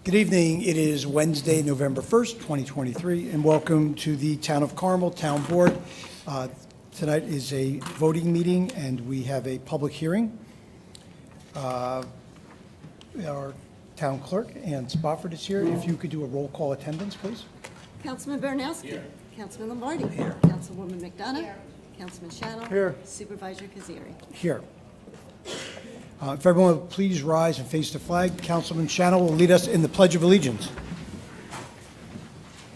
Good evening. It is Wednesday, November 1st, 2023, and welcome to the Town of Carmel Town Board. Tonight is a voting meeting, and we have a public hearing. Our town clerk, Ann Spofford, is here. If you could do a roll call attendance, please. Councilman Baranowski. Here. Councilman Lombardi. Here. Councilwoman McDonough. Here. Councilman Schanil. Here. Supervisor Cazzari. Here. If everyone would please rise and face the flag, Councilman Schanil will lead us in the Pledge of Allegiance.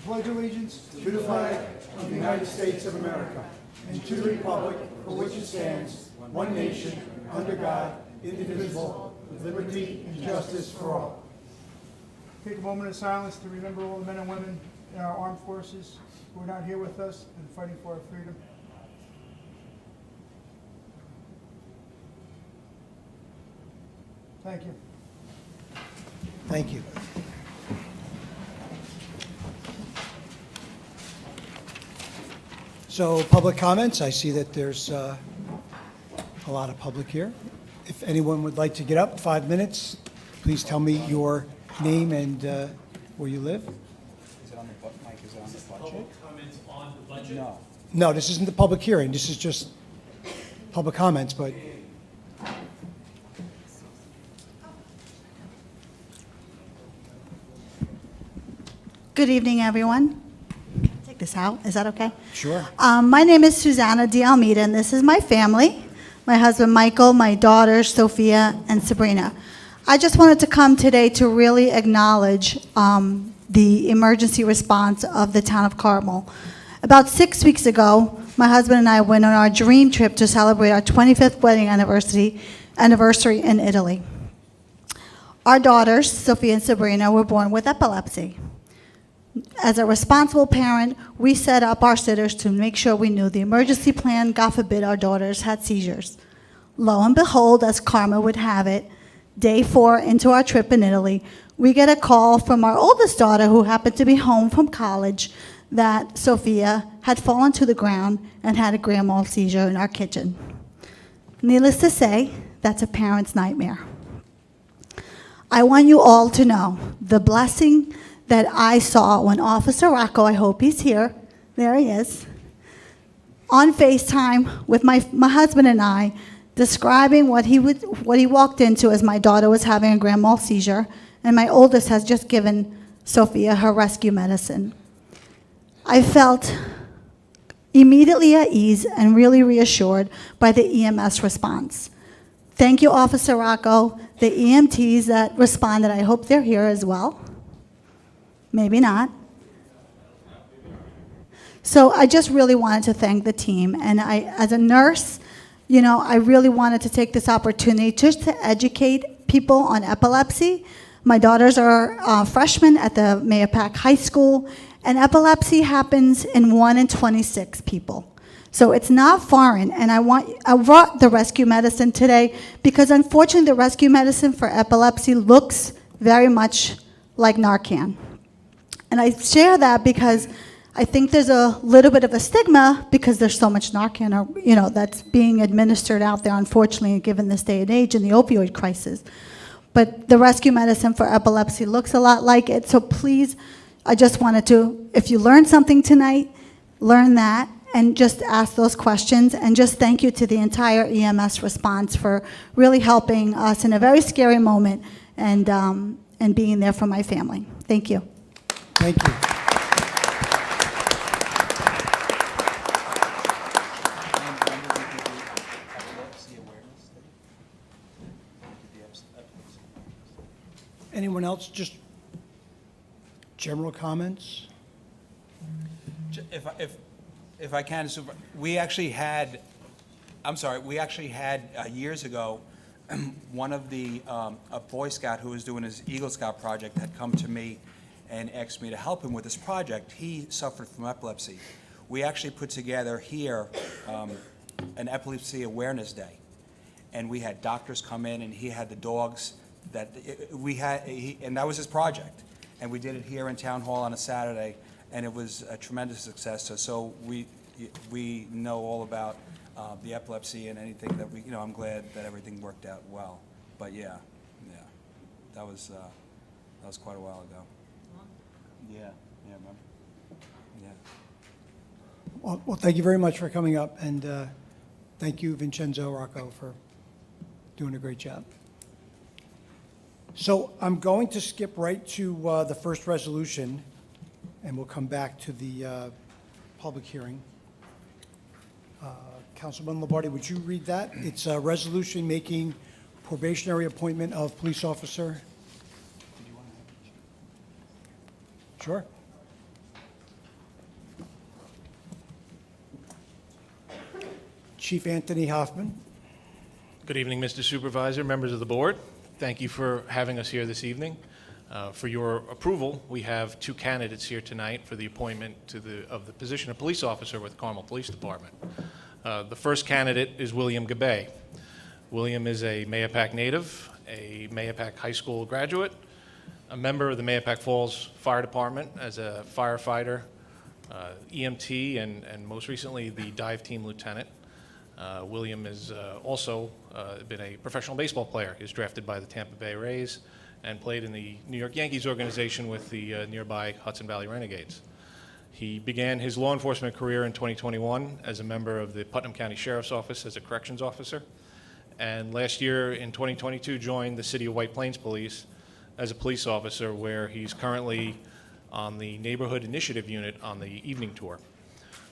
Pledge allegiance to the flag of the United States of America and to the republic for which it stands, one nation, under God, indivisible, with liberty and justice for all. Take a moment of silence to remember all the men and women in our armed forces who are not here with us and fighting for our freedom. Thank you. Thank you. So, public comments. I see that there's a lot of public here. If anyone would like to get up, 5 minutes, please tell me your name and where you live. Is it on the mic? Is it on the budget? Public comments on the budget? No. No, this isn't the public hearing. This is just public comments, but Good evening, everyone. Take this out. Is that okay? sure. My name is Suzanne de Almeida, and this is my family. My husband, Michael, my daughters, Sophia and Sabrina. I just wanted to come today to really acknowledge the emergency response of the town of Carmel. About 6 weeks ago, my husband and I went on our dream trip to celebrate our 25th wedding anniversary in Italy. Our daughters, Sophia and Sabrina, were born with epilepsy. As a responsible parent, we set up our sitters to make sure we knew the emergency plan. God forbid our daughters had seizures. Lo and behold, as karma would have it, day 4 into our trip in Italy, we get a call from our oldest daughter, who happened to be home from college, that Sophia had fallen to the ground and had a grand mal seizure in our kitchen. Needless to say, that's a parent's nightmare. I want you all to know the blessing that I saw when Officer Rocco, I hope he's here, there he is, on FaceTime with my husband and I, describing what he walked into as my daughter was having a grand mal seizure, and my oldest has just given Sophia her rescue medicine. I felt immediately at ease and really reassured by the EMS response. Thank you, Officer Rocco. The EMTs that responded, I hope they're here as well. Maybe not. So I just really wanted to thank the team. And I, as a nurse, I really wanted to take this opportunity just to educate people on epilepsy. My daughters are freshmen at the Mahopac High School, and epilepsy happens in 1 in 26 people. So it's not foreign, and I brought the rescue medicine today because unfortunately the rescue medicine for epilepsy looks very much like Narcan. And I share that because I think there's a little bit of a stigma because there's so much Narcan, that's being administered out there, unfortunately, given this day and age and the opioid crisis. But the rescue medicine for epilepsy looks a lot like it. So please, I just wanted to, if you learned something tonight, learn that and just ask those questions. And just thank you to the entire EMS response for really helping us in a very scary moment and being there for my family. Thank you. Thank you. Anyone else? Just general comments? If I can, we actually had years ago, one of a Boy Scout who was doing his Eagle Scout project had come to me and asked me to help him with this project. He suffered from epilepsy. We actually put together here an Epilepsy Awareness Day, and we had doctors come in, and he had the dogs and that was his project. And we did it here in Town Hall on a Saturday, and it was a tremendous success. So we know all about the epilepsy and anything that I'm glad that everything worked out well. But yeah, that was That was quite a while ago. Yeah, remember? Yeah. Well, thank you very much for coming up, and thank you, Vincenzo Rocco, for doing a great job. So I'm going to skip right to the first resolution, and we'll come back to the public hearing. Councilman Lombardi, would you read that? It's a resolution making probationary appointment of police officer. Sure. Chief Anthony Hoffman. Good evening, Mr. Supervisor, members of the board. Thank you for having us here this evening. For your approval, we have two candidates here tonight for the appointment of the position of police officer with Carmel Police Department. The first candidate is William Gabay. William is a Mahopac native, a Mahopac High School graduate, a member of the Mahopac Falls Fire Department as a firefighter, EMT, and most recently the dive team lieutenant. William has also been a professional baseball player. He was drafted by the Tampa Bay Rays and played in the New York Yankees organization with the nearby Hudson Valley Renegades. He began his law enforcement career in 2021 as a member of the Putnam County Sheriff's Office as a corrections officer, and last year in 2022 joined the City of White Plains Police as a police officer, where he's currently on the Neighborhood Initiative Unit on the evening tour.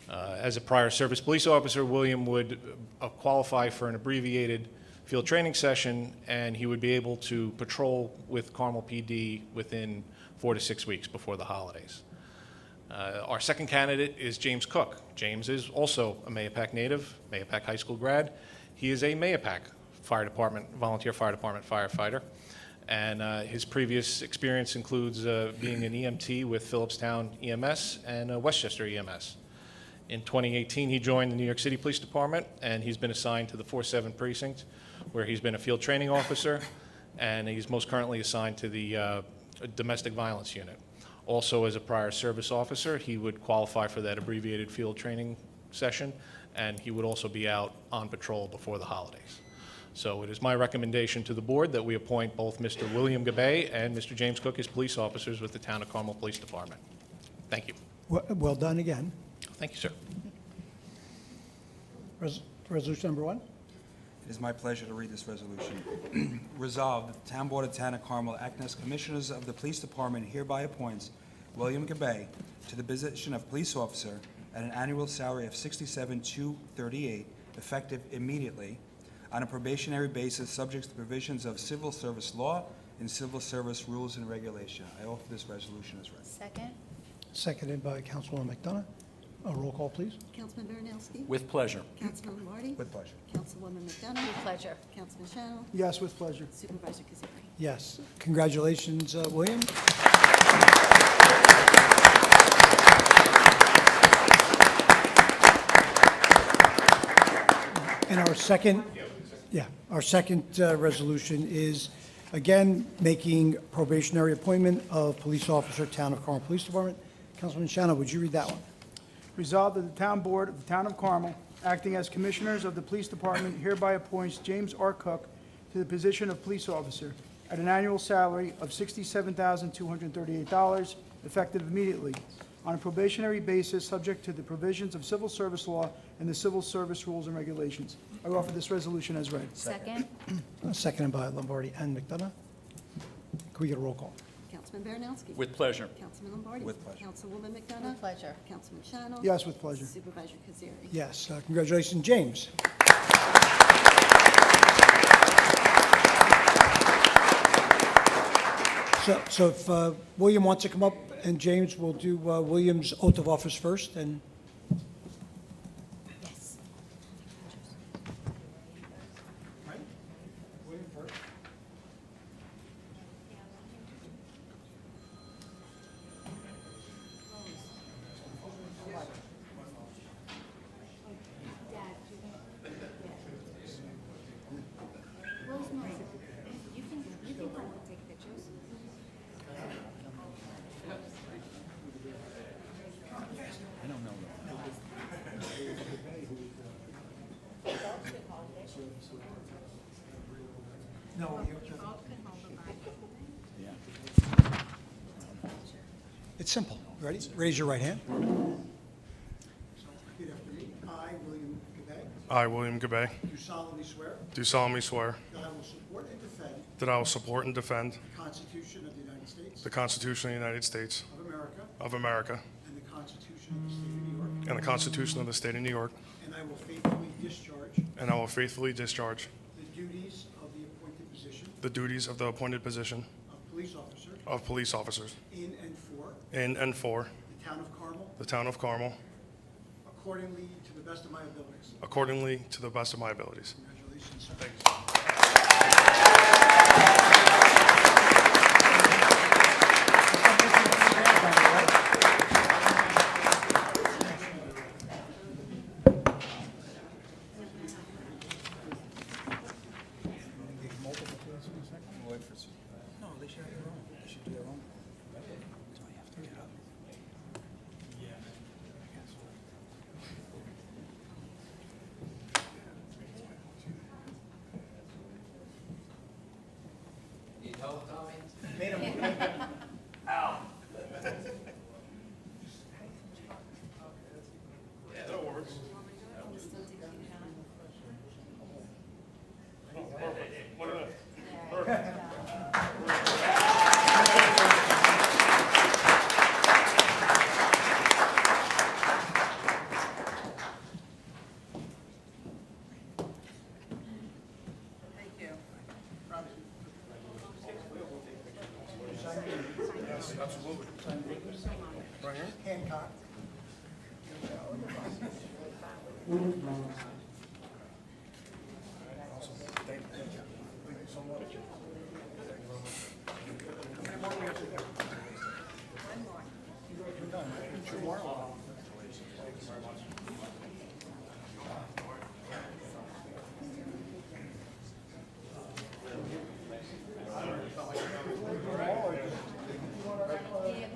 As a prior service police officer, William would qualify for an abbreviated field training session, and he would be able to patrol with Carmel PD within 4 to 6 weeks before the holidays. Our second candidate is James Cook. James is also a Mahopac native, Mahopac High School grad. He is a Mahopac Fire Department, volunteer fire department firefighter, and his previous experience includes being an EMT with Phillipstown EMS and Westchester EMS. In 2018, he joined the New York City Police Department, and he's been assigned to the 4-7 precinct, where he's been a field training officer, and he's most currently assigned to the domestic violence unit. Also, as a prior service officer, he would qualify for that abbreviated field training session, and he would also be out on patrol before the holidays. So it is my recommendation to the board that we appoint both Mr. William Gabay and Mr. James Cook as police officers with the Town of Carmel Police Department. Thank you. Well done again. Thank you, sir. Resolution number 1. It is my pleasure to read this resolution. Resolved that the Town Board of Town of Carmel, acting as commissioners of the Police Department, hereby appoints William Gabay to the position of police officer at an annual salary of $67,238, effective immediately, on a probationary basis, subject to the provisions of civil service law and civil service rules and regulation. I offer this resolution as read. Second. Seconded by Councilwoman McDonough. A roll call, please. Councilman Baranowski. With pleasure. Councilman Lombardi. With pleasure. Councilwoman McDonough. With pleasure. Councilman Schanil. Yes, with pleasure. Supervisor Cazzari. Yes. Congratulations, William. And our second resolution is, again, making probationary appointment of police officer, Town of Carmel Police Department. Councilman Schanil, would you read that one? Resolved that the Town Board of the Town of Carmel, acting as commissioners of the Police Department, hereby appoints James R. Cook to the position of police officer at an annual salary of $67,238, effective immediately, on a probationary basis, subject to the provisions of civil service law and the civil service rules and regulations. I offer this resolution as read. Second. Seconded by Lombardi and McDonough. Can we get a roll call? Councilman Baranowski. With pleasure. Councilman Lombardi. With pleasure. Councilwoman McDonough. With pleasure. Councilman Schanil. Yes, with pleasure. Supervisor Cazzari. Yes. Congratulations, James. So if William wants to come up, and James will do William's oath of office first, and Yes. William first. No, you It's simple. Ready? Raise your right hand. Repeat after me. I, William Gabay, I, William Gabay, do solemnly swear do solemnly swear that I will support and defend that I will support and defend the Constitution of the United States the Constitution of the United States of America and the Constitution of the State of New York, and the Constitution of the State of New York, and I will faithfully discharge and I will faithfully discharge the duties of the appointed position the duties of the appointed position of police officers in and for the town of Carmel, the town of Carmel, accordingly to the best of my abilities. accordingly to the best of my abilities. Congratulations, sir. Thank you. No, they should have their own. They should do their own. So I have to get up. Hancock.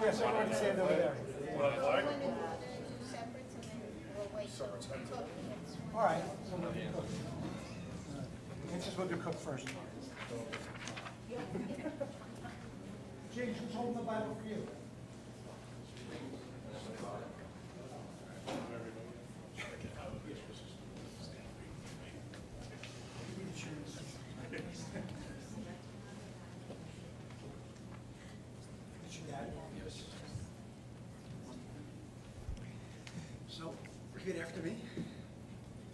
Yes, everyone stand over there. All right. So we'll do Cook. Let's we'll do Cook first. James, who's holding the Bible for you? It's your dad? Yes. So, repeat after me.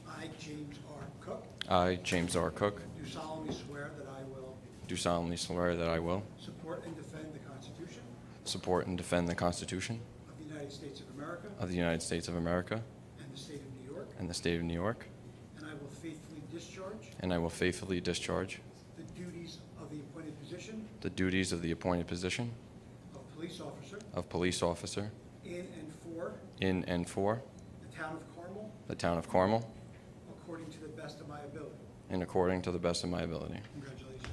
I, James R. Cook, I, James R. Cook, do solemnly swear that I will do solemnly swear that I will support and defend the Constitution support and defend the Constitution of the United States of America of the United States of America and the state of New York, and the state of New York, and I will faithfully discharge and I will faithfully discharge the duties of the appointed position the duties of the appointed position of police officer in in and for the town of Carmel, according to the best of my ability. and according to the best of my ability. Congratulations.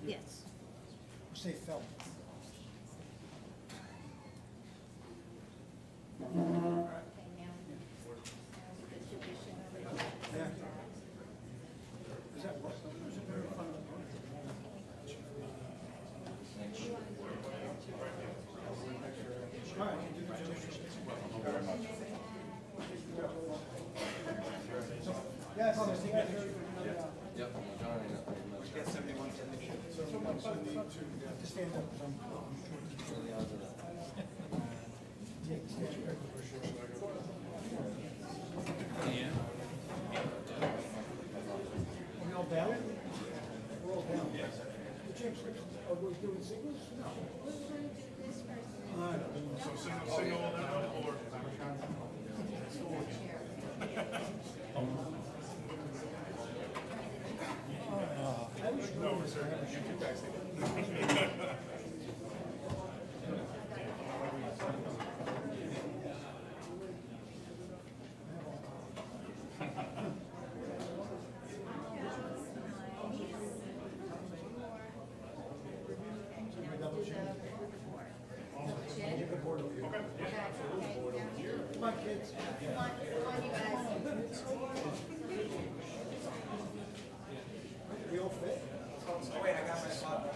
Yes. Say Phil. Yeah. Does that work? All right. Yes, yes, you guys are. Yep. We all down? We're all down. James, are we doing signals? No. Come on, kids. We all fit? Wait, I got my spot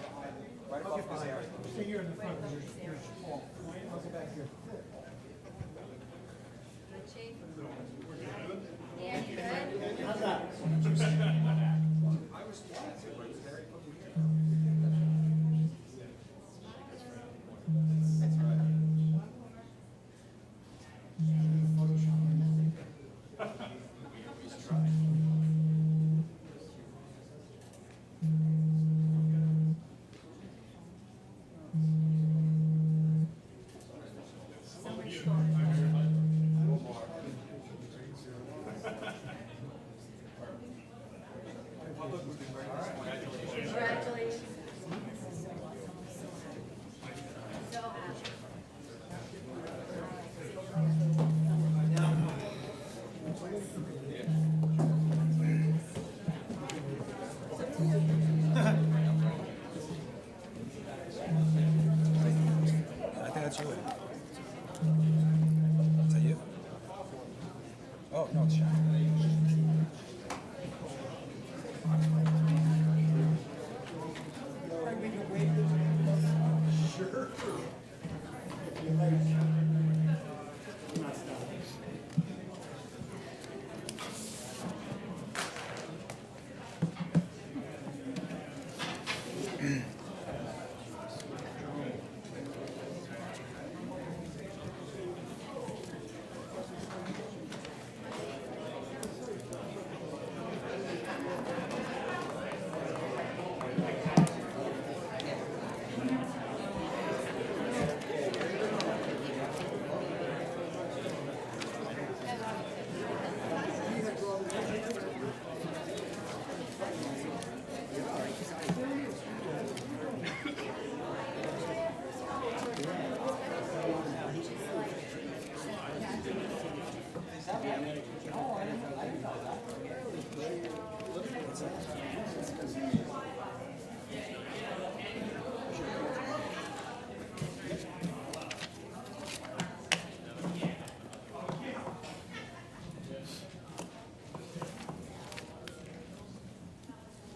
right above this area. Stay here in the front, because you're small. I'll go back here. How's that? I think that's you. Is that you? Oh, no, it's Shaq.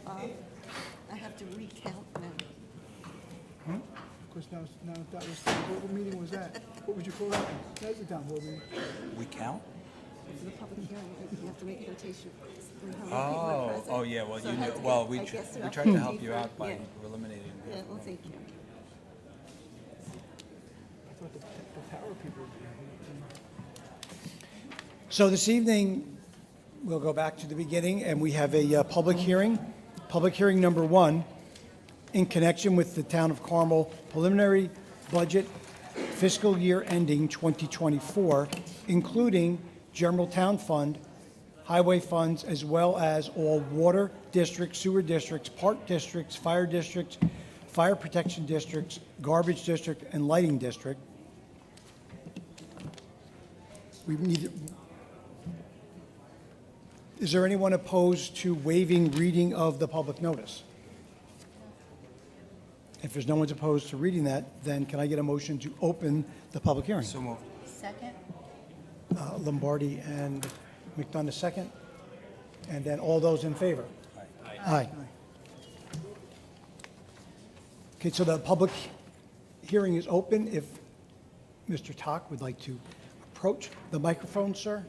I have to recount now. Of course, now that was, what meeting was that? What would you call that? That's a town board meeting. We count? For the public hearing, you have to make a notation. on how many people are present. Oh, yeah, well, So you I knew, have to well, get- we I guess we about tried to 50 help you for- out by yeah. eliminating. Yeah, well, thank you. I thought the tower people. So this evening, we'll go back to the beginning, and we have a public hearing. Public hearing number one, in connection with the Town of Carmel preliminary budget fiscal year ending 2024, including general town fund, highway funds, as well as all water districts, sewer districts, park districts, fire protection districts, garbage district, and lighting district. We need, is there anyone opposed to waiving reading of the public notice? If there's no one's opposed to reading that, then can I get a motion to open the public hearing? So moved. Second? Lombardi and McDonough second. And then all those in favor? Aye. Okay, so the public hearing is open. If Mr. Tock would like to approach the microphone, sir?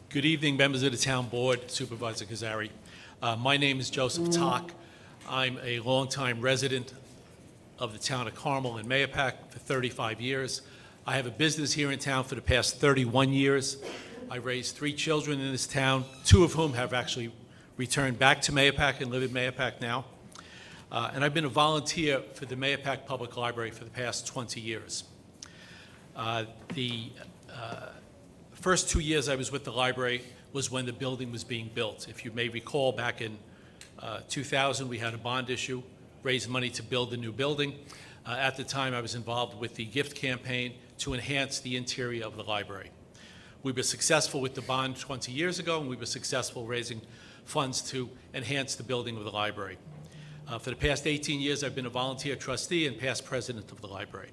Good evening, members of the town board, Supervisor Cazzari. My name is Joseph Tock. I'm a longtime resident of the town of Carmel and Mahopac for 35 years. I have a business here in town for the past 31 years. I raised 3 children in this town, 2 of whom have actually returned back to Mahopac and live in Mahopac now. And I've been a volunteer for the Mahopac Public Library for the past 20 years. The first 2 years I was with the library was when the building was being built. If you may recall, back in 2000, we had a bond issue, raised money to build the new building. At the time, I was involved with the gift campaign to enhance the interior of the library. We were successful with the bond 20 years ago, and we were successful raising funds to enhance the building of the library. For the past 18 years, I've been a volunteer trustee and past president of the library.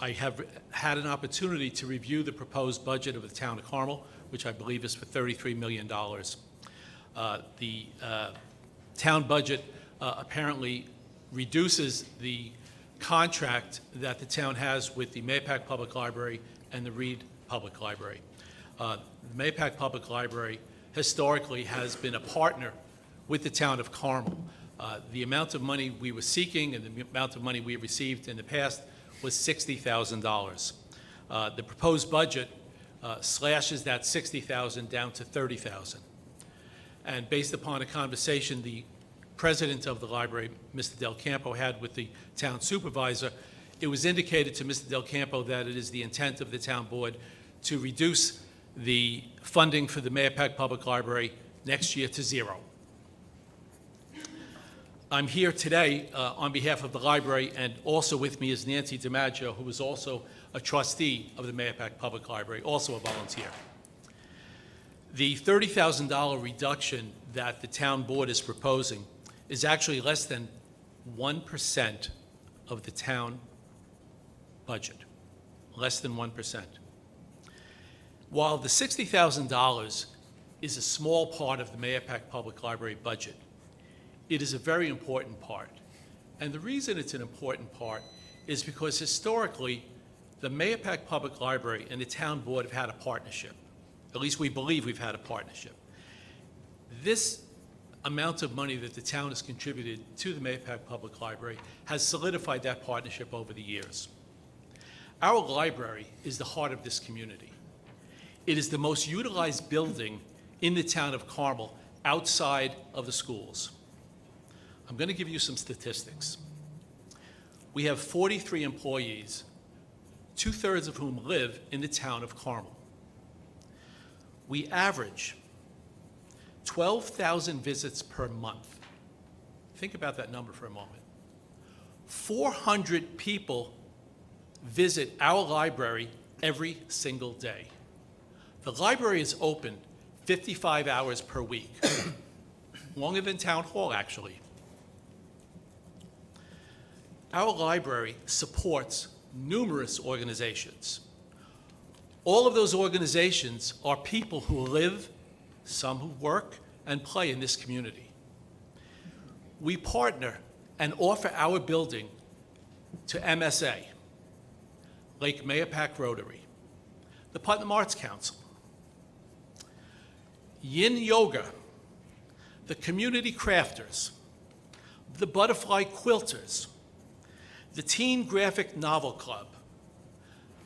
I have had an opportunity to review the proposed budget of the town of Carmel, which I believe is for $33 million. The town budget apparently reduces the contract that the town has with the Mahopac Public Library and the Reed Public Library. The Mahopac Public Library historically has been a partner with the town of Carmel. The amount of money we were seeking and the amount of money we received in the past was $60,000. The proposed budget slashes that $60,000 down to $30,000. And based upon a conversation the president of the library, Mr. Del Campo, had with the town supervisor, it was indicated to Mr. Del Campo that it is the intent of the town board to reduce the funding for the Mahopac Public Library next year to 0. I'm here today on behalf of the library, and also with me is Nancy DiMaggio, who is also a trustee of the Mahopac Public Library, also a volunteer. The $30,000 reduction that the town board is proposing is actually less than 1% of the town budget, less than 1%. While the $60,000 is a small part of the Mahopac Public Library budget, it is a very important part. And the reason it's an important part is because historically, the Mahopac Public Library and the town board have had a partnership. At least we believe we've had a partnership. This amount of money that the town has contributed to the Mahopac Public Library has solidified that partnership over the years. Our library is the heart of this community. It is the most utilized building in the town of Carmel outside of the schools. I'm going to give you some statistics. We have 43 employees, 2/3 of whom live in the town of Carmel. We average 12,000 visits per month. Think about that number for a moment. 400 people visit our library every single day. The library is open 55 hours per week, longer than town hall, actually. Our library supports numerous organizations. All of those organizations are people who live, some who work, and play in this community. We partner and offer our building to MSA, Lake Mahopac Rotary, the Putnam Arts Council, Yin Yoga, the Community Crafters, the Butterfly Quilters, the Teen Graphic Novel Club,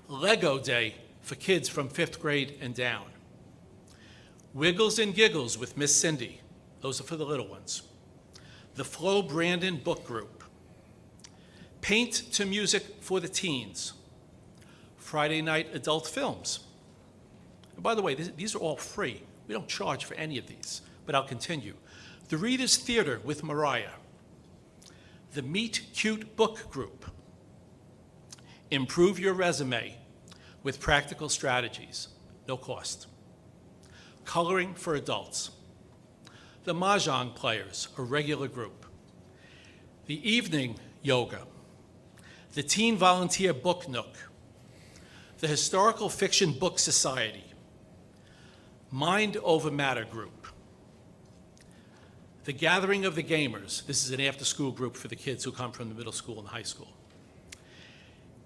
Lego Day for kids from 5th grade and down, Wiggles and Giggles with Miss Cindy, those are for the little ones, the Flo Brandon Book Group, Paint to Music for the teens, Friday night adult films. And by the way, these are all free. We don't charge for any of these, but I'll continue. The Reader's Theater with Mariah, the Meet Cute Book Group, Improve Your Resume with Practical Strategies, no cost, Coloring for Adults, the Mahjong Players, a regular group, the Evening Yoga, the Teen Volunteer Book Nook, the Historical Fiction Book Society, Mind Over Matter Group, the Gathering of the Gamers. This is an after-school group for the kids who come from the middle school and high school.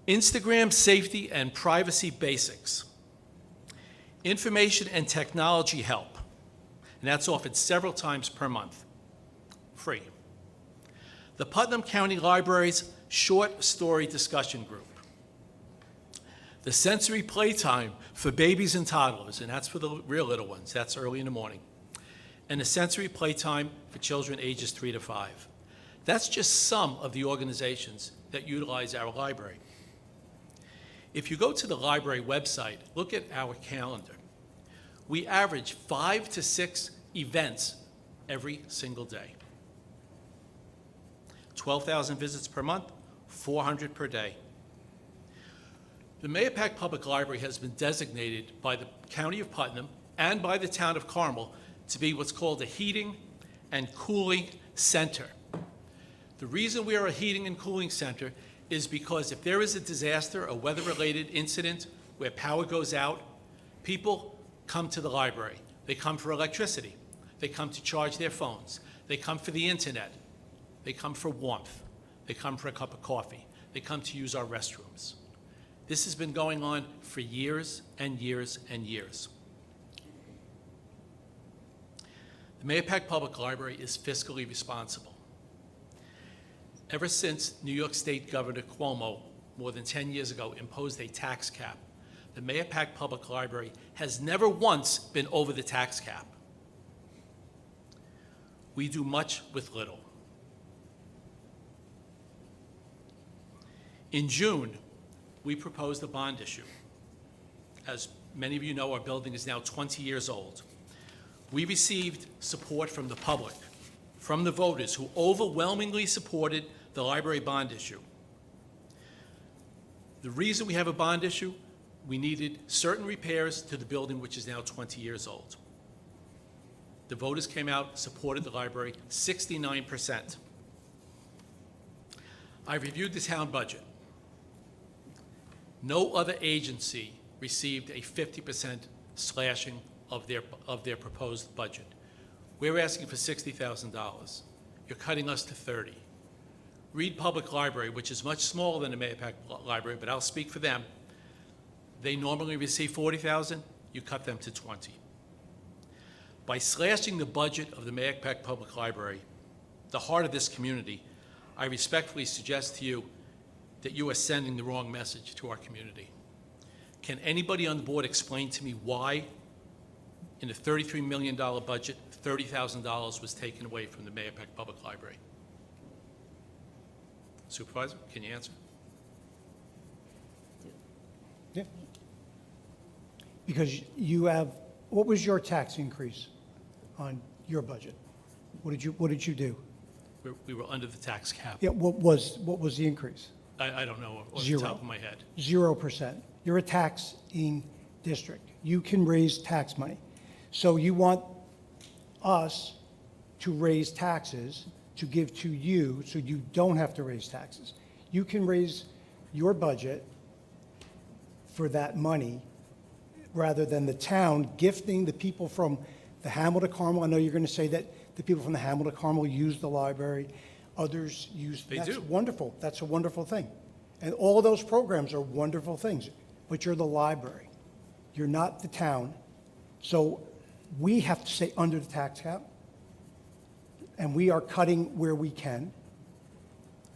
Instagram Safety and Privacy Basics, Information and technology help, and that's offered several times per month, free. The Putnam County Library's Short Story Discussion Group. The sensory playtime for babies and toddlers, and that's for the real little ones, that's early in the morning. And the sensory playtime for children ages 3 to 5. That's just some of the organizations that utilize our library. If you go to the library website, look at our calendar. We average 5 to 6 events every single day. 12,000 visits per month, 400 per day. The Mahopac Public Library has been designated by the County of Putnam and by the Town of Carmel to be what's called a heating and cooling center. The reason we are a heating and cooling center is because if there is a disaster, a weather-related incident where power goes out, people come to the library. They come for electricity. They come to charge their phones. They come for the internet. They come for warmth. They come for a cup of coffee. They come to use our restrooms. This has been going on for years and years and years. The Mahopac Public Library is fiscally responsible. Ever since New York State Governor Cuomo, more than 10 years ago, imposed a tax cap, the Mahopac Public Library has never once been over the tax cap. We do much with little. In June, we proposed a bond issue. As many of you know, our building is now 20 years old. We received support from the public, from the voters who overwhelmingly supported the library bond issue. The reason we have a bond issue, we needed certain repairs to the building, which is now 20 years old. The voters came out, supported the library, 69%. I reviewed the town budget. No other agency received a 50% slashing of their proposed budget. We're asking for $60,000. You're cutting us to 30. Reed Public Library, which is much smaller than the Mahopac Library, but I'll speak for them. They normally receive $40,000. You cut them to 20. By slashing the budget of the Mahopac Public Library, the heart of this community, I respectfully suggest to you that you are sending the wrong message to our community. Can anybody on the board explain to me why, in a $33 million budget, $30,000 was taken away from the Mahopac Public Library? Supervisor, can you answer? Yeah. Because you have, what was your tax increase on your budget? What did you do? We were under the tax cap. Yeah, what was the increase? I don't know off the Zero. top of my head. 0%. You're a taxing district. You can raise tax money. So you want us to raise taxes to give to you so you don't have to raise taxes. You can raise your budget for that money rather than the town gifting the people from the Hamilton Carmel. I know you're going to say that the people from the Hamilton Carmel use the library. Others use. They that's do. Wonderful. That's a wonderful thing. And all those programs are wonderful things, but you're the library. You're not the town. So we have to stay under the tax cap, and we are cutting where we can.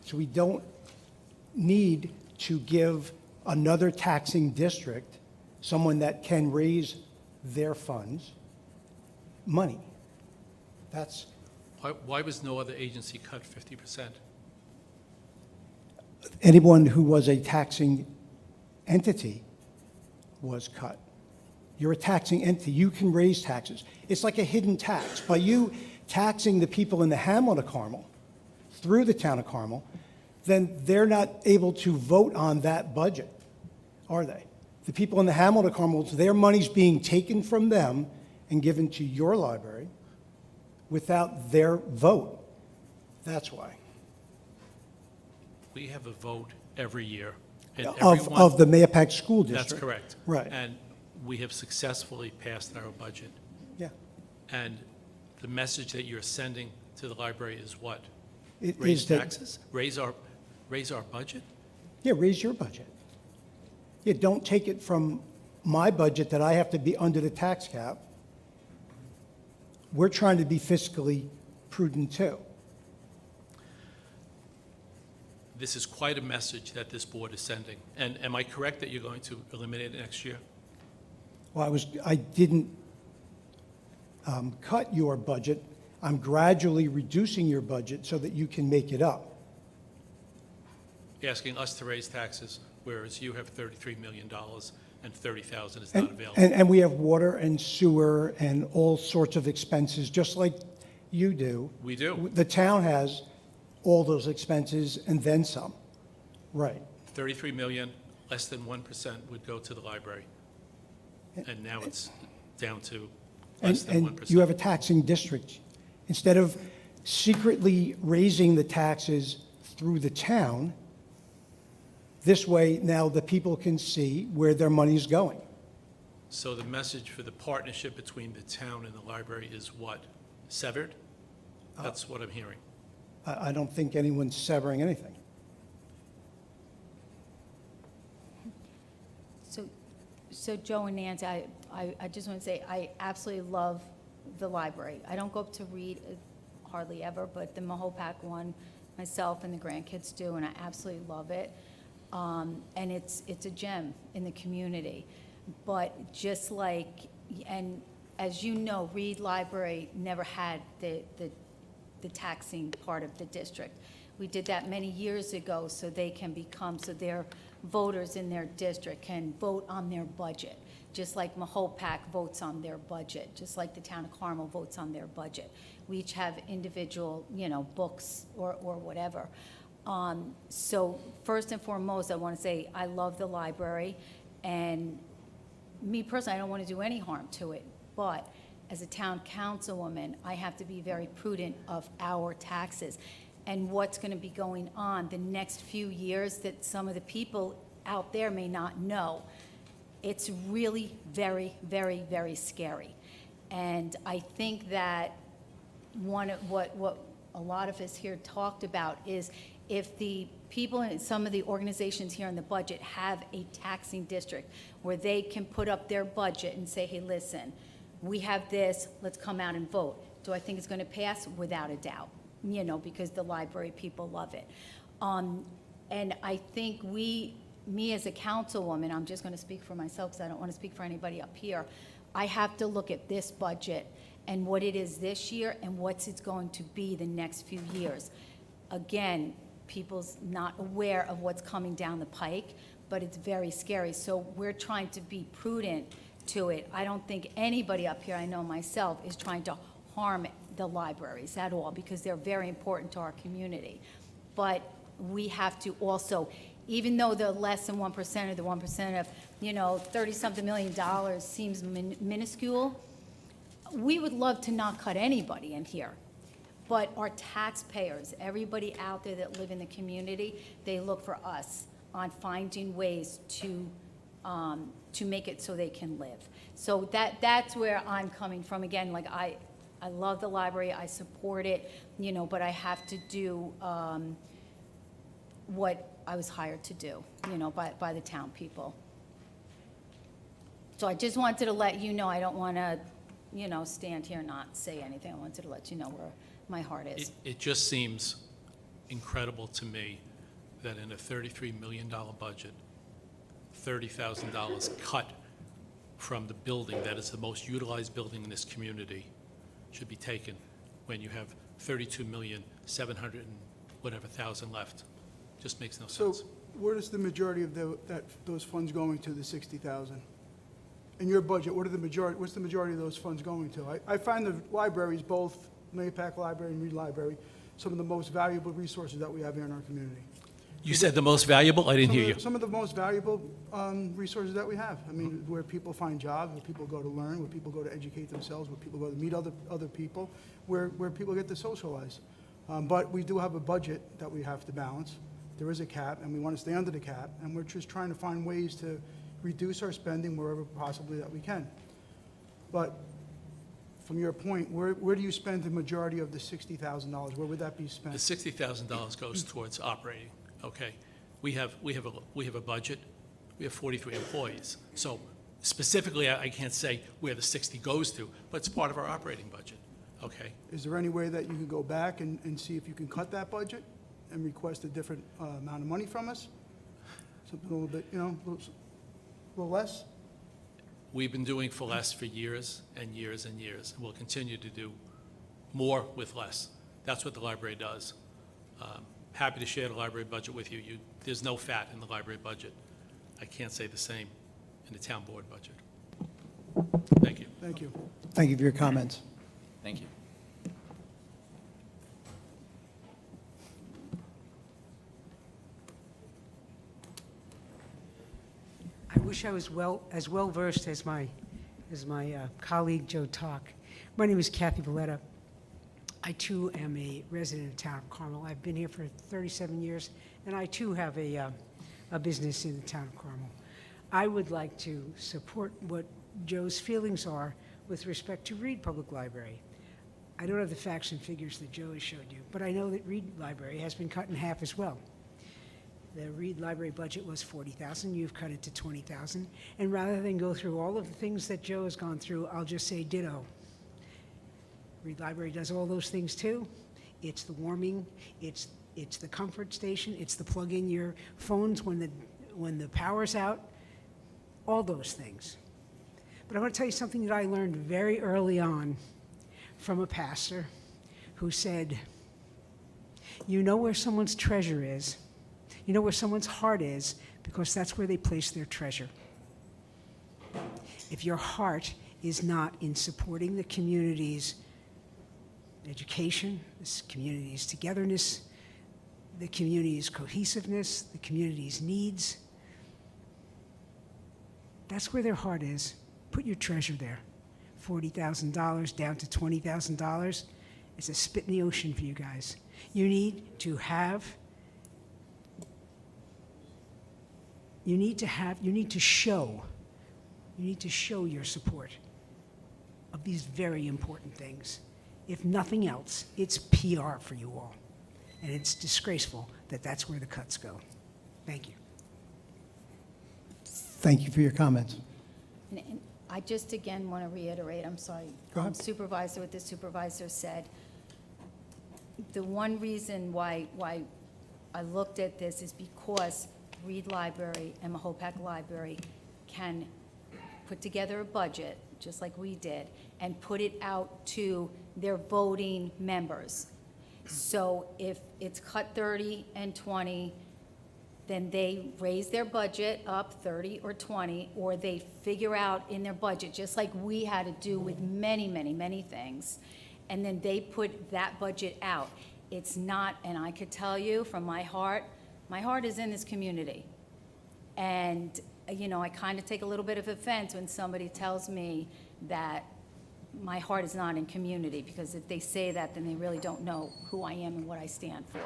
So we don't need to give another taxing district, someone that can raise their funds, money. That's, Why was no other agency cut 50%? anyone who was a taxing entity was cut. You're a taxing entity. You can raise taxes. It's like a hidden tax. By you taxing the people in the hamlet of Carmel through the town of Carmel, then they're not able to vote on that budget, are they? The people in the hamlet of Carmel, their money's being taken from them and given to your library without their vote. That's why. We have a vote every year. and Of everyone- the Mahopac School District. That's correct. Right. And we have successfully passed our budget. Yeah. And the message that you're sending to the library is what? It Raise is that- taxes? Raise our budget? Yeah, raise your budget. Yeah, don't take it from my budget that I have to be under the tax cap, we're trying to be fiscally prudent too. This is quite a message that this board is sending. And am I correct that you're going to eliminate it next year? Well, I didn't cut your budget. I'm gradually reducing your budget so that you can make it up. Asking us to raise taxes, whereas you have $33 million and $30,000 is not available. And we have water and sewer and all sorts of expenses, just like you do. We do. The town has all those expenses and then some. Right. 33 million, less than 1% would go to the library. And now it's down to less than 1%. And you have a taxing district. Instead of secretly raising the taxes through the town, this way now the people can see where their money's going. So the message for the partnership between the town and the library is what? Severed? That's what I'm hearing. I don't think anyone's severing anything. So Joe and Nancy, I just want to say, I absolutely love the library. I don't go up to read hardly ever, but the Mahopac one, myself and the grandkids do, and I absolutely love it. And it's a gem in the community. But just like, and as you know, Reed Library never had the taxing part of the district. We did that many years ago so they can become, so their voters in their district can vote on their budget, just like Mahopac votes on their budget, just like the town of Carmel votes on their budget. We each have individual, books or whatever. So first and foremost, I want to say I love the library, and me personally, I don't want to do any harm to it, but as a town councilwoman, I have to be very prudent of our taxes and what's going to be going on the next few years that some of the people out there may not know. It's really very, very, very scary. And I think that one of what a lot of us here talked about is if the people in some of the organizations here in the budget have a taxing district where they can put up their budget and say, hey, listen, we have this, let's come out and vote. Do I think it's going to pass? Without a doubt, because the library people love it. And I think me as a councilwoman, I'm just going to speak for myself because I don't want to speak for anybody up here. I have to look at this budget and what it is this year and what it's going to be the next few years. Again, people's not aware of what's coming down the pike, but it's very scary. So we're trying to be prudent to it. I don't think anybody up here, I know myself, is trying to harm the libraries at all because they're very important to our community. But we have to also, even though they're less than 1% or the 1% of, $30-something million seems minuscule, we would love to not cut anybody in here. But our taxpayers, everybody out there that live in the community, they look for us on finding ways to make it so they can live. So that's where I'm coming from. Again, like I love the library, I support it, but I have to do what I was hired to do, by the town people. So I just wanted to let you know, I don't want to, stand here and not say anything. I wanted to let you know where my heart is. It just seems incredible to me that in a $33 million budget, $30,000 cut from the building that is the most utilized building in this community should be taken when you have 32,700,000 and whatever thousand left. Just makes no So sense. where does the majority of those funds going to, the 60,000? In your budget, what's the majority of those funds going to? I find the libraries, both Mahopac Library and Reed Library, some of the most valuable resources that we have here in our community. You said the most valuable? I didn't hear you. Some of the most valuable resources that we have. I mean, where people find jobs, where people go to learn, where people go to educate themselves, where people go to meet other people, where people get to socialize. But we do have a budget that we have to balance. There is a cap, and we want to stay under the cap, and we're just trying to find ways to reduce our spending wherever possibly that we can. But from your point, where do you spend the majority of the $60,000? Where would that be spent? The $60,000 goes towards operating, okay? We have a budget, we have 43 employees. So Specifically, I can't say where the 60 goes to, but it's part of our operating budget, okay? Is there any way that you could go back and see if you can cut that budget and request a different amount of money from us? Something a little bit, you know, a little less? We've been doing for less for years and years and years, and we'll continue to do more with less. That's what the library does. Happy to share the library budget with you. There's no fat in the library budget. I can't say the same in the town board budget. Thank you. Thank you. Thank you for your comments. Thank you. I wish I was as well versed as my colleague Joe Talk. My name is Kathy Valletta. I too am a resident of town of Carmel. I've been here for 37 years, and I too have a business in the town of Carmel. I would like to support what Joe's feelings are with respect to Reed Public Library. I don't have the facts and figures that Joe has showed you, but I know that Reed Library has been cut in half as well. The Reed Library budget was $40,000, you've cut it to $20,000, and rather than go through all of the things that Joe has gone through, I'll just say ditto. Reed Library does all those things too. It's the warming, it's the comfort station, it's the plug in your phones when the power's out, all those things. But I want to tell you something that I learned very early on from a pastor who said, you know where someone's treasure is, you know where someone's heart is, because that's where they place their treasure. If your heart is not in supporting the community's education, this community's togetherness, the community's cohesiveness, the community's needs, that's where their heart is. Put your treasure there. $40,000 down to $20,000. It's a spit in the ocean for you guys. You need to show your support of these very important things. If nothing else, it's PR for you all. And it's disgraceful that that's where the cuts go. Thank you. Thank you for your comments. And I just again want to reiterate, I'm sorry, Go ahead. Supervisor, what the supervisor said. The one reason why I looked at this is because Reed Library and Mahopac Library can put together a budget, just like we did, and put it out to their voting members. So if it's cut 30 and 20, then they raise their budget up 30 or 20, or they figure out in their budget, just like we had to do with many, many, many things, and then they put that budget out. It's not, and I could tell you from my heart is in this community. And, you know, I kind of take a little bit of offense when somebody tells me that my heart is not in community, because if they say that, then they really don't know who I am and what I stand for.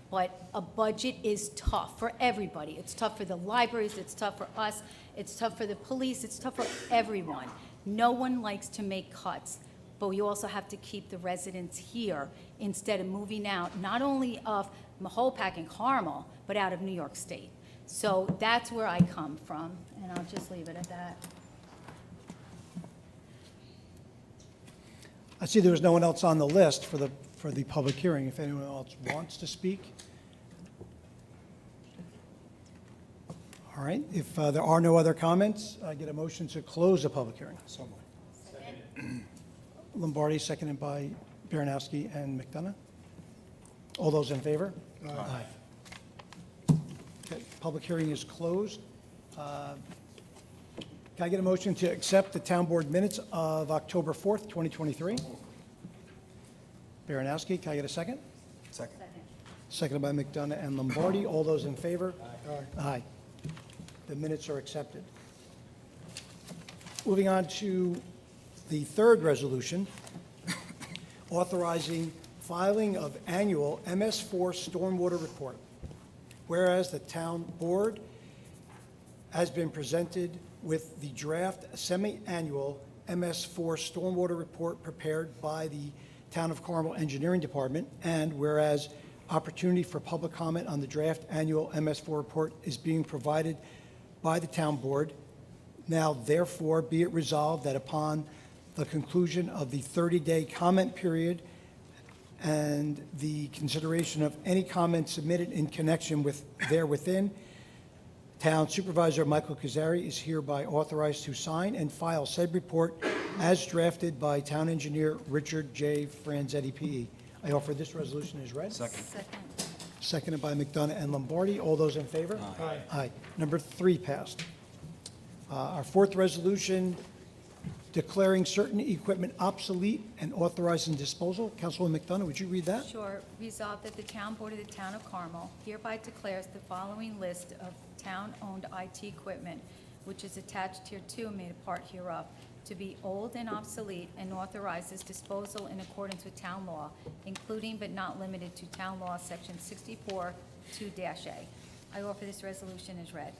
But a budget is tough for everybody. It's tough for the libraries, it's tough for us, it's tough for the police, it's tough for everyone. No one likes to make cuts, but we also have to keep the residents here instead of moving out, not only of Mahopac and Carmel, but out of New York State. So that's where I come from, and I'll just leave it at that. I see there was no one else on the list for the public hearing. If anyone else wants to speak. All right, if there are no other comments, I get a motion to close the public hearing. So moved. Lombardi, seconded by Baranowski and McDonough. All those in favor? Aye. Okay, public hearing is closed. Can I get a motion to accept the town board minutes of October 4th, 2023? Baranowski, can I get a second? Second. Seconded by McDonough and Lombardi. All those in favor? Aye. Aye. The minutes are accepted. Moving on to the third resolution, authorizing filing of annual MS4 stormwater report. Whereas the town board has been presented with the draft semi-annual MS4 stormwater report prepared by the Town of Carmel Engineering Department, and whereas opportunity for public comment on the draft annual MS4 report is being provided by the town board, Now therefore be it resolved that upon the conclusion of the 30-day comment period and the consideration of any comments submitted in connection with therewithin, Town Supervisor Michael Cazzari is hereby authorized to sign and file said report as drafted by Town Engineer Richard J. Franzetti, P.E. I offer this resolution as read. Second. Second. Seconded by McDonough and Lombardi. All those in favor? Aye. Aye. Number 3 passed. Our 4th resolution, declaring certain equipment obsolete and authorizing disposal. Councilwoman McDonough, would you read that? Sure. Resolved that the Town Board of the Town of Carmel hereby declares the following list of town-owned IT equipment, which is attached here to and made a part hereof, to be old and obsolete, and authorizes disposal in accordance with town law, including but not limited to Town Law, Section 64-2-A. I offer this resolution as read.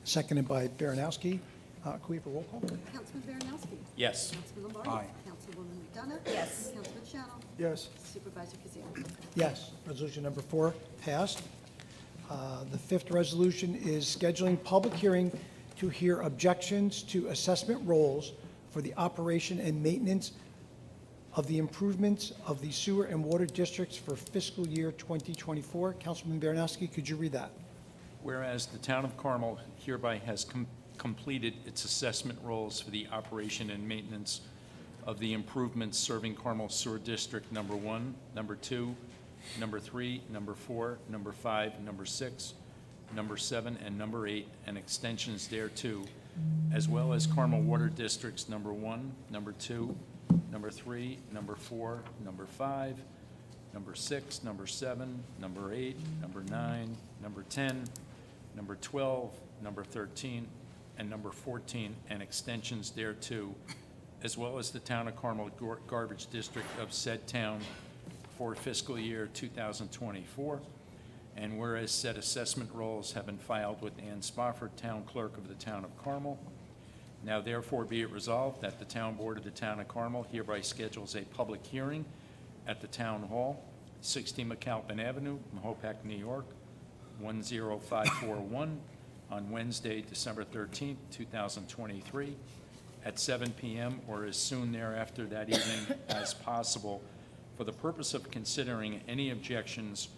Seconded by Baranowski. Can we have a roll call? Councilman Baranowski. Yes. Councilman Lombardi. Aye. Councilwoman McDonough. Yes. Councilman Schanil. Yes. Supervisor Cazzari. Yes. Resolution number 4 passed. The 5th resolution is scheduling public hearing to hear objections to assessment rolls for the operation and maintenance of the improvements of the sewer and water districts for fiscal year 2024. Councilman Baranowski, could you read that? Whereas the town of Carmel hereby has completed its assessment rolls for the operation and maintenance of the improvements serving Carmel Sewer District Number 1, Number 2, Number 3, Number 4, Number 5, Number 6, Number 7, and Number 8, and extensions thereto, as well as Carmel Water Districts Number 1, Number 2, Number 3, Number 4, Number 5, Number 6, Number 7, Number 8, Number 9, Number 10, Number 12, Number 13, and Number 14, and extensions thereto, as well as the Town of Carmel Garbage District of said town for fiscal year 2024. And whereas said assessment rolls have been filed with Ann Spofford, Town Clerk of the Town of Carmel, now therefore be it resolved that the Town Board of the Town of Carmel hereby schedules a public hearing at the Town Hall, 60 McAlpin Avenue, Mahopac, New York, 10541, on Wednesday, December 13th, 2023, at 7 p.m. or as soon thereafter that evening as possible, for the purpose of considering any objections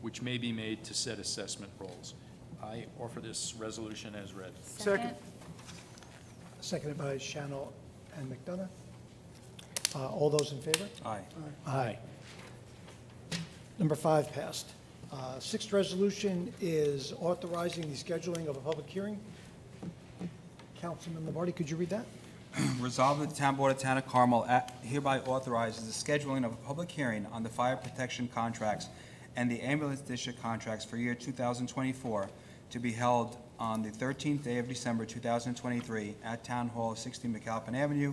which may be made to said assessment rolls. I offer this resolution as read. Second. Seconded by Schanil and McDonough. All those in favor? Aye. Aye. Number 5 passed. 6th resolution is authorizing the scheduling of a public hearing. Councilman Lombardi, could you read that? Resolved that the Town Board of Town of Carmel hereby authorizes the scheduling of a public hearing on the fire protection contracts and the ambulance district contracts for year 2024 to be held on the 13th day of December 2023 at Town Hall, 60 McAlpin Avenue,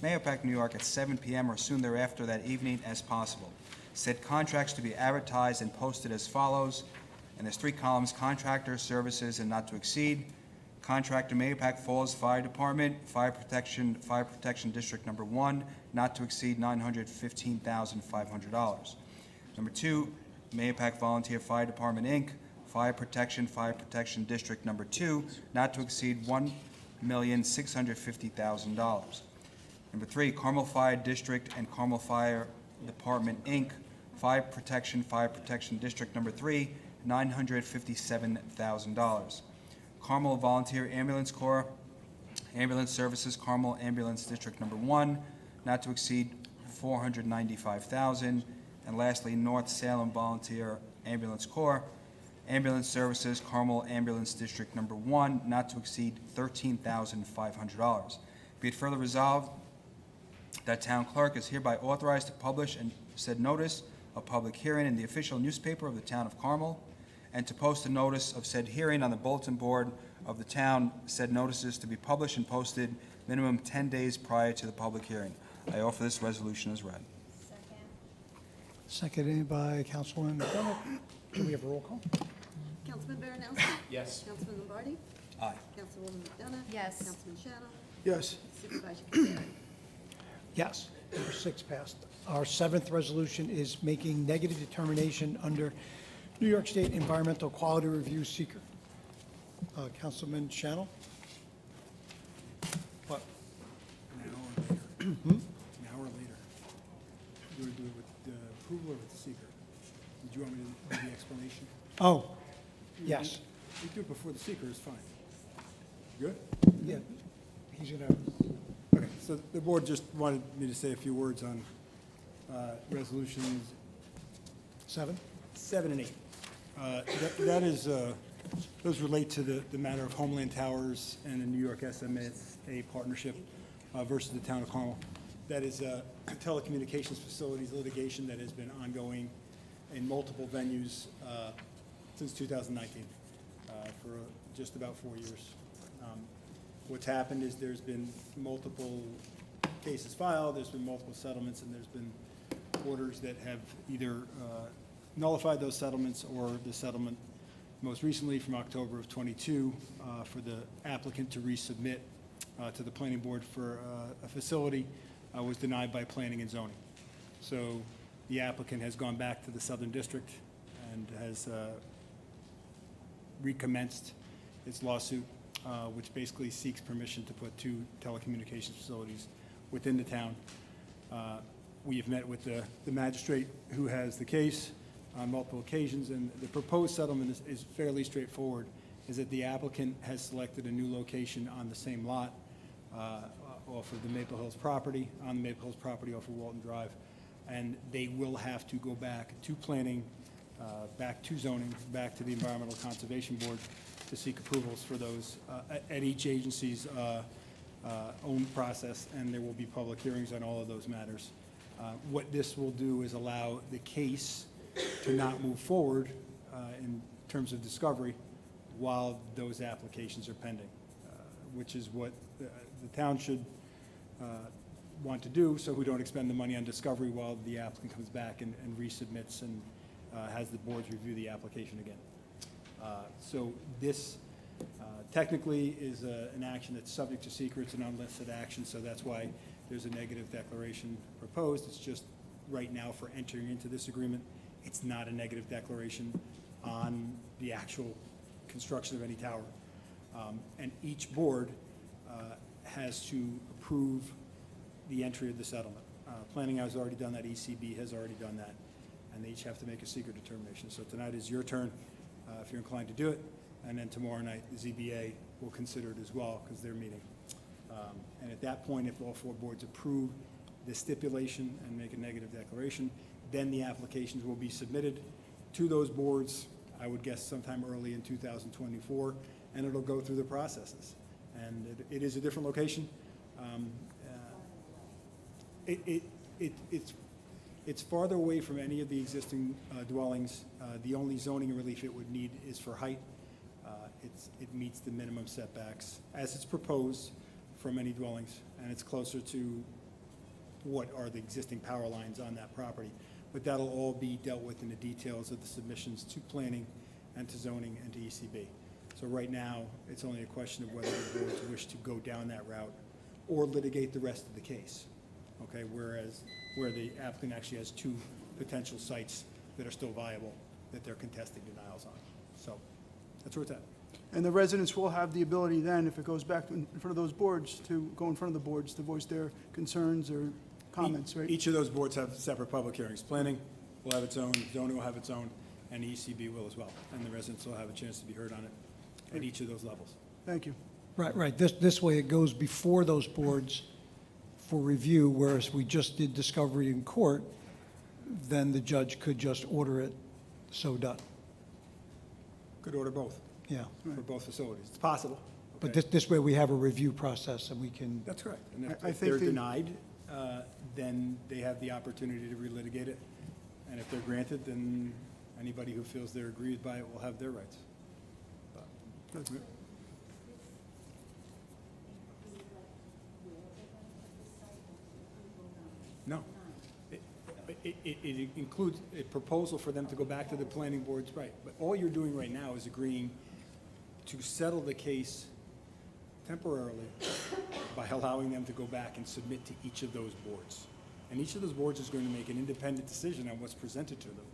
Mahopac, New York, at 7 p.m. or soon thereafter that evening as possible. Said contracts to be advertised and posted as follows, and there's 3 columns: contractor, services, and not to exceed. Contractor, Mahopac Falls Fire Department, Fire Protection District Number 1, not to exceed $915,500. Number 2, Mahopac Volunteer Fire Department, Inc., Fire Protection District Number 2, not to exceed $1,650,000. Number 3, Carmel Fire District and Carmel Fire Department, Inc., Fire Protection District Number 3, $957,000. Carmel Volunteer Ambulance Corps, Ambulance Services, Carmel Ambulance District Number 1, not to exceed $495,000. And lastly, North Salem Volunteer Ambulance Corps, Ambulance Services, Carmel Ambulance District Number 1, not to exceed $13,500. Be it further resolved that Town Clerk is hereby authorized to publish and said notice of public hearing in the official newspaper of the Town of Carmel, and to post a notice of said hearing on the bulletin board of the town, said notices to be published and posted minimum 10 days prior to the public hearing. I offer this resolution as read. Seconded by Councilwoman McDonough. Can we have a roll call? Councilman Baranowski. Yes. Councilman Lombardi. Aye. Councilwoman McDonough. Yes. Councilman Schanil. Yes. Supervisor Cazzari. Yes. Number 6 passed. Our 7th resolution is making negative determination under New York State Environmental Quality Review seeker. Councilman Schanil? What? An hour later. An hour later. You want to do it with the approval or with the seeker? Did you want me to do the explanation? Oh, yes. You do it before the seeker is fine. Good? Yeah, he's gonna, Okay, so the board just wanted me to say a few words on resolutions 7? 7 and 8. That is, those relate to the matter of Homeland Towers and the New York SMA partnership versus the town of Carmel. That is telecommunications facilities litigation that has been ongoing in multiple venues since 2019, for just about 4 years. What's happened is there's been multiple cases filed, there's been multiple settlements, and there's been orders that have either nullified those settlements or the settlement most recently from October of '22 for the applicant to resubmit to the planning board for a facility was denied by planning and zoning. So the applicant has gone back to the Southern District and has recommenced its lawsuit, which basically seeks permission to put 2 telecommunications facilities within the town. We have met with the magistrate who has the case on multiple occasions, and the proposed settlement is fairly straightforward, is that the applicant has selected a new location on the same lot off of the Maple Hills property, on the Maple Hills property off of Walton Drive, and they will have to go back to planning, back to zoning, back to the Environmental Conservation Board to seek approvals for those at each agency's own process, and there will be public hearings on all of those matters. What this will do is allow the case to not move forward in terms of discovery while those applications are pending, which is what the town should want to do, so we don't expend the money on discovery while the applicant comes back and resubmits and has the boards review the application again. So this technically is an action that's subject to secret. It's an unlisted action, so that's why there's a negative declaration proposed. It's just right now for entering into this agreement, it's not a negative declaration on the actual construction of any tower. And each board has to approve the entry of the settlement. Planning has already done that, ECB has already done that, and they each have to make a secret determination. So tonight is your turn, if you're inclined to do it, and then tomorrow night, the ZBA will consider it as well, because they're meeting. And at that point, if all 4 boards approve the stipulation and make a negative declaration, then the applications will be submitted to those boards, I would guess sometime early in 2024, and it'll go through the processes. And it is a different location. It's farther away from any of the existing dwellings. The only zoning relief it would need is for height. It meets the minimum setbacks as it's proposed from any dwellings, and it's closer to what are the existing power lines on that property. But that'll all be dealt with in the details of the submissions to planning and to zoning and to ECB. So right now, it's only a question of whether the boards wish to go down that route or litigate the rest of the case. Okay, where the applicant actually has 2 potential sites that are still viable that they're contesting denials on. So that's where it's at. And the residents will have the ability then, if it goes back in front of those boards, to go in front of the boards to voice their concerns or comments, right? Each of those boards have separate public hearings. Planning will have its own, zoning will have its own, and the ECB will as well. And the residents will have a chance to be heard on it at each of those levels. Thank you. right. This way it goes before those boards for review, whereas we just did discovery in court, then the judge could just order it so done. Could order both, Yeah. for both facilities. It's possible. But okay? this way we have a review process and we can, That's correct. And I if think they're the- denied, then they have the opportunity to relitigate it. And if they're granted, then anybody who feels they're aggrieved by it will have their rights. But- No. It includes a proposal for them to go back to the planning boards, right. But all you're doing right now is agreeing to settle the case temporarily by allowing them to go back and submit to each of those boards. And each of those boards is going to make an independent decision on what's presented to them,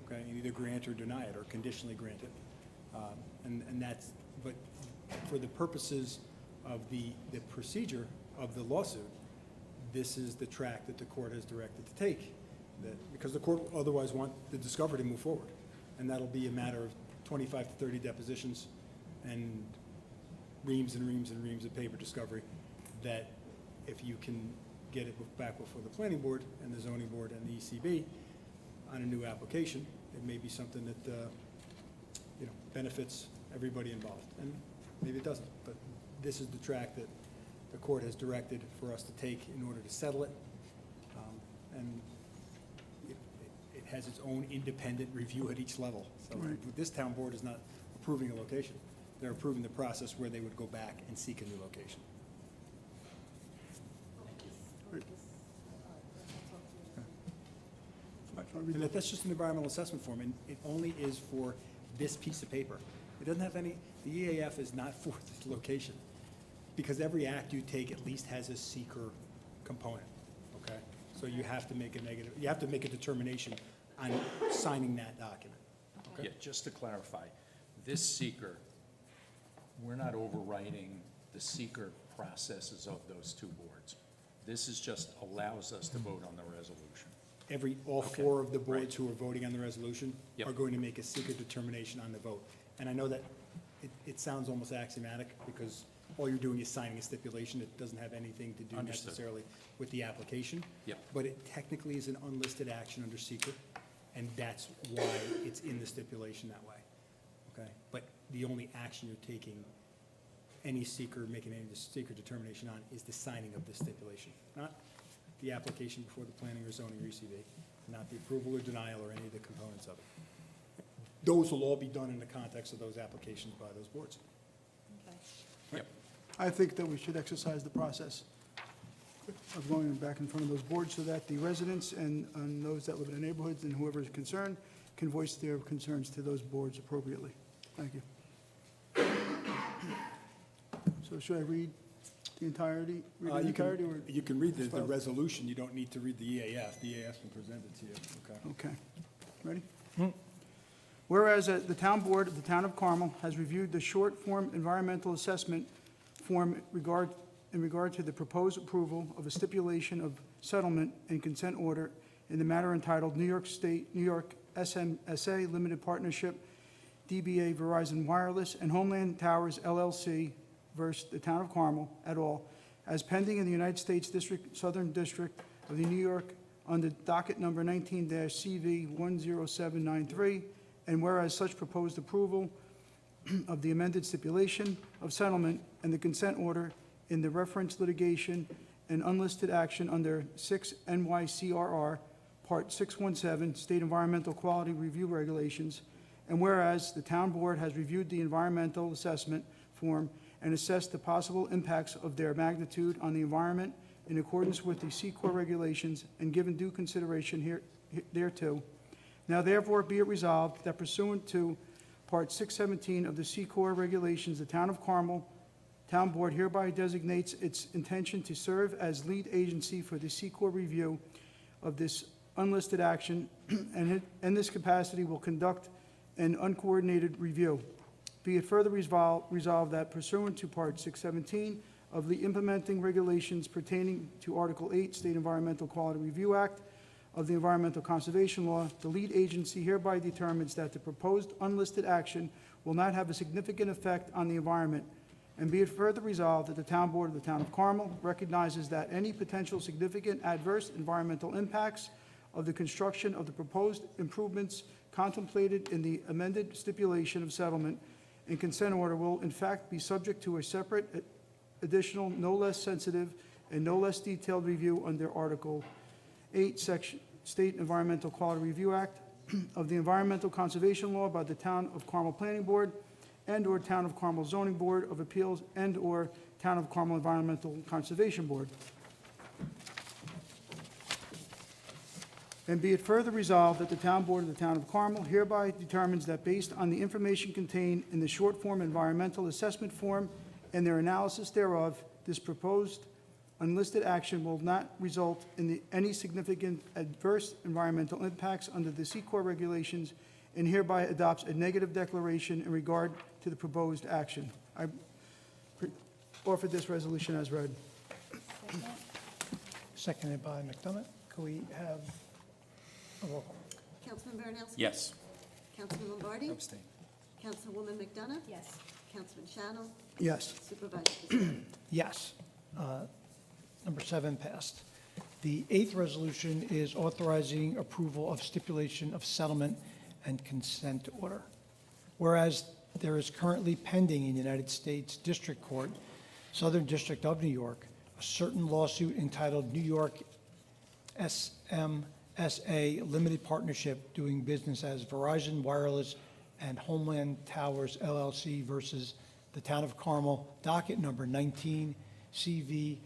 okay? And either grant or deny it, or conditionally grant it. And that's, but for the purposes of the procedure of the lawsuit, this is the track that the court has directed to take, because the court will otherwise want the discovery to move forward. And that'll be a matter of 25 to 30 depositions and reams and reams and reams of paper discovery that if you can get it back before the planning board and the zoning board and the ECB on a new application, it may be something that, benefits everybody involved. And maybe it doesn't, but this is the track that the court has directed for us to take in order to settle it. And it has its own independent review at each level. So this town board is not approving a location. They're approving the process where they would go back and seek a new location. And that's just an environmental assessment form, and it only is for this piece of paper. It doesn't have any, the EAF is not for this location, because every act you take at least has a seeker component, okay? So you have to make a determination on signing that document. Yeah, just to clarify, this seeker, we're not overriding the seeker processes of those two boards. This is just allows us to vote on the resolution. All four of the boards who are voting on the resolution Yep. are going to make a seeker determination on the vote. And I know that it sounds almost axiomatic, because all you're doing is signing a stipulation. It doesn't have anything to do Understood. necessarily with the application. Yep. But it technically is an unlisted action under seeker, and that's why it's in the stipulation that way, okay? But the only action you're taking, making any seeker determination on, is the signing of the stipulation, not the application before the planning or zoning or ECB, not the approval or denial or any of the components of it. Those will all be done in the context of those applications by those boards. Yep. I think that we should exercise the process of going back in front of those boards so that the residents and those that live in the neighborhoods and whoever is concerned can voice their concerns to those boards appropriately. Thank you. So should I read the entirety? Or? You can read the resolution. You don't need to read the EAF. The EAF can present it to you, okay? Okay. Ready? Whereas the town board of the town of Carmel has reviewed the short form environmental assessment form in regard to the proposed approval of a stipulation of settlement and consent order in the matter entitled New York SMSA Limited Partnership, DBA Verizon Wireless and Homeland Towers LLC versus the town of Carmel et al., as pending in the United States Southern District of New York under docket number 19-CV10793, and whereas such proposed approval of the amended stipulation of settlement and the consent order in the reference litigation and unlisted action under 6 NYCRR, Part 617, State Environmental Quality Review Regulations, and whereas the town board has reviewed the environmental assessment form and assessed the possible impacts of their magnitude on the environment in accordance with the C-Corps regulations and given due consideration thereto. Now therefore be it resolved that pursuant to Part 617 of the C-Corps regulations, the Town of Carmel Town Board hereby designates its intention to serve as lead agency for the C-Corps review of this unlisted action, and in this capacity will conduct an uncoordinated review. Be it further resolved that pursuant to Part 617 of the implementing regulations pertaining to Article 8, State Environmental Quality Review Act of the Environmental Conservation Law, the lead agency hereby determines that the proposed unlisted action will not have a significant effect on the environment. And be it further resolved that the Town Board of the Town of Carmel recognizes that any potential significant adverse environmental impacts of the construction of the proposed improvements contemplated in the amended stipulation of settlement and consent order will in fact be subject to a separate, additional, no less sensitive and no less detailed review under Article 8, Section State Environmental Quality Review Act of the Environmental Conservation Law by the Town of Carmel Planning Board and/or Town of Carmel Zoning Board of Appeals and/or Town of Carmel Environmental Conservation Board. And be it further resolved that the Town Board of the Town of Carmel hereby determines that based on the information contained in the short form environmental assessment form and their analysis thereof, this proposed unlisted action will not result in any significant adverse environmental impacts under the C-Corps regulations and hereby adopts a negative declaration in regard to the proposed action. Offer this resolution as read. Seconded by McDonough. Could we have a roll call? Councilman Baranowski? Yes. Councilman Lombardi? Abstain. Councilwoman McDonough? Yes. Councilman Schanil? Yes. Supervisor Cazzari? Yes. Number 7 passed. The 8th resolution is authorizing approval of stipulation of settlement and consent order. Whereas there is currently pending in United States District Court, Southern District of New York, a certain lawsuit entitled New York SMSA Limited Partnership doing business as Verizon Wireless and Homeland Towers LLC versus the Town of Carmel, docket number 19 CV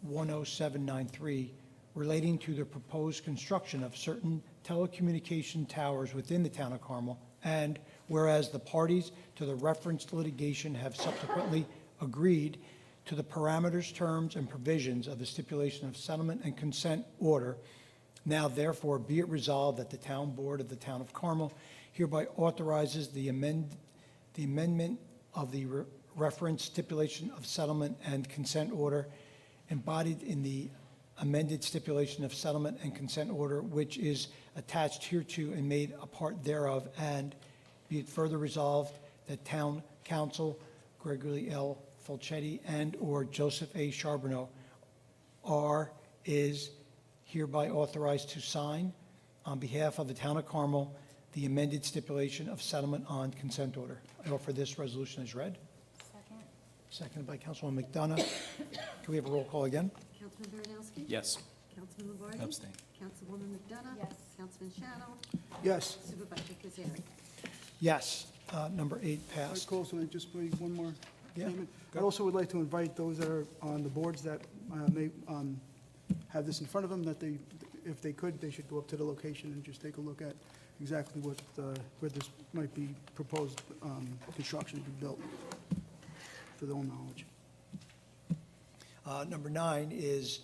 10793, relating to the proposed construction of certain telecommunication towers within the Town of Carmel, and whereas the parties to the referenced litigation have subsequently agreed to the parameters, terms, and provisions of the stipulation of settlement and consent order, now therefore be it resolved that the Town Board of the Town of Carmel hereby authorizes the amendment of the referenced stipulation of settlement and consent order embodied in the amended stipulation of settlement and consent order, which is attached hereto and made a part thereof, and be it further resolved that Town Council Gregory L. Fulchetti and/or Joseph A. Charbonneau is hereby authorized to sign on behalf of the Town of Carmel the amended stipulation of settlement on consent order. I offer this resolution as read. Second? Seconded by Councilwoman McDonough. Can we have a roll call again? Councilman Baranowski? Yes. Councilman Lombardi? Abstain. Councilwoman McDonough? Yes. Councilman Schanil? Yes. Supervisor Cazzari? Yes. Number 8 I passed. call, so I just make one more Yeah, statement. go. I also would like to invite those that are on the boards that may have this in front of them, that they, if they could, they should go up to the location and just take a look at exactly what, where this might be proposed construction to be built, for their own knowledge. Number 9 is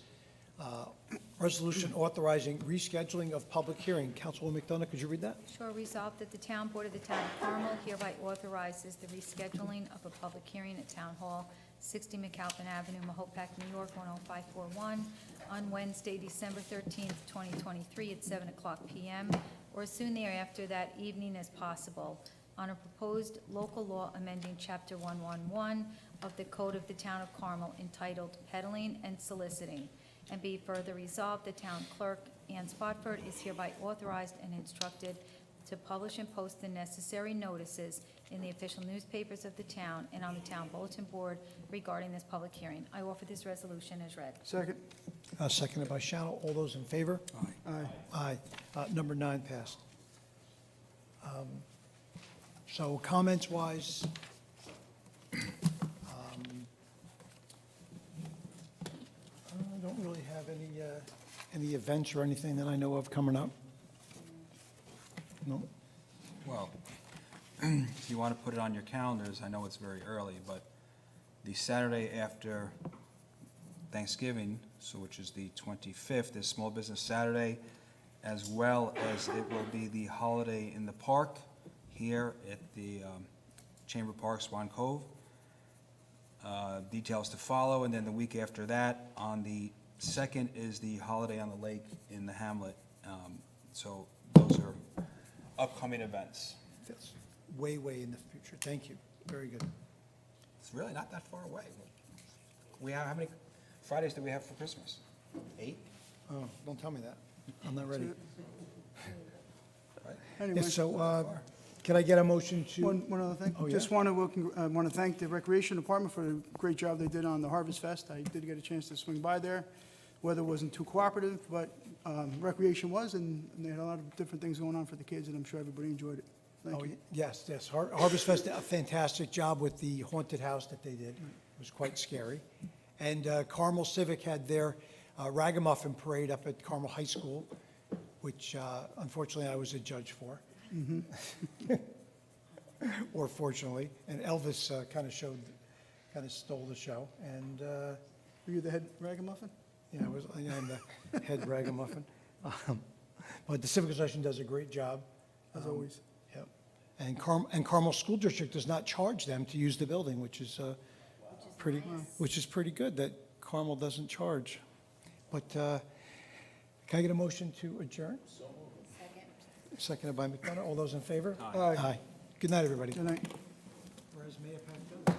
resolution authorizing rescheduling of public hearing. Councilwoman McDonough, could you read that? Sure, resolved that the Town Board of the Town of Carmel hereby authorizes the rescheduling of a public hearing at Town Hall, 60 McAlpin Avenue, Mahopac, New York, 10541, on Wednesday, December 13th, 2023, at 7 o'clock p.m., or as soon thereafter that evening as possible, on a proposed local law amending Chapter 111 of the Code of the Town of Carmel entitled Peddling and Soliciting. And be further resolved, the town clerk, Ann Spotford, is hereby authorized and instructed to publish and post the necessary notices in the official newspapers of the town and on the town bulletin board regarding this public hearing. I offer this resolution as read. Second? Seconded by Schnell. All those in favor? Aye. Aye. Number 9 passed. So comments-wise, I don't really have any events or anything that I know of coming up. No. Well, if you want to put it on your calendars, I know it's very early, but the Saturday after Thanksgiving, so which is the 25th, is Small Business Saturday, as well as it will be the holiday in the park here at the Chamber Park, Swan Cove. Details to follow, and then the week after that, on the 2nd, is the holiday on the lake in the hamlet. So those are upcoming events. That's way, way in the future. Thank you. Very good. It's really not that far away. We have, how many Fridays do we have for Christmas? 8? Oh, don't tell me that. I'm not ready. Anyway. Yes, so, can I get a motion to? One other thing. Oh, yeah? Just want to thank the Recreation Department for the great job they did on the Harvest Fest. I did get a chance to swing by there. Weather wasn't too cooperative, but recreation was, and they had a lot of different things going on for the kids, and I'm sure everybody enjoyed it. Thank Oh, you. yes, yes. Harvest Fest, a fantastic job with the haunted house that they did. It was quite scary. And Carmel Civic had their Ragamuffin Parade up at Carmel High School, which unfortunately I was a judge for. Or fortunately. And Elvis kind of stole the show. And Were you the head ragamuffin? yeah, I'm the head ragamuffin. But the Civic Association does a great job. As always. Yep. And Carmel School District does not charge them to use the building, which is pretty good, that Carmel doesn't charge. But can I get a motion to adjourn? Seconded by McDonough. All those in favor? Aye. Good night, everybody. Good night. Whereas Mahopac does.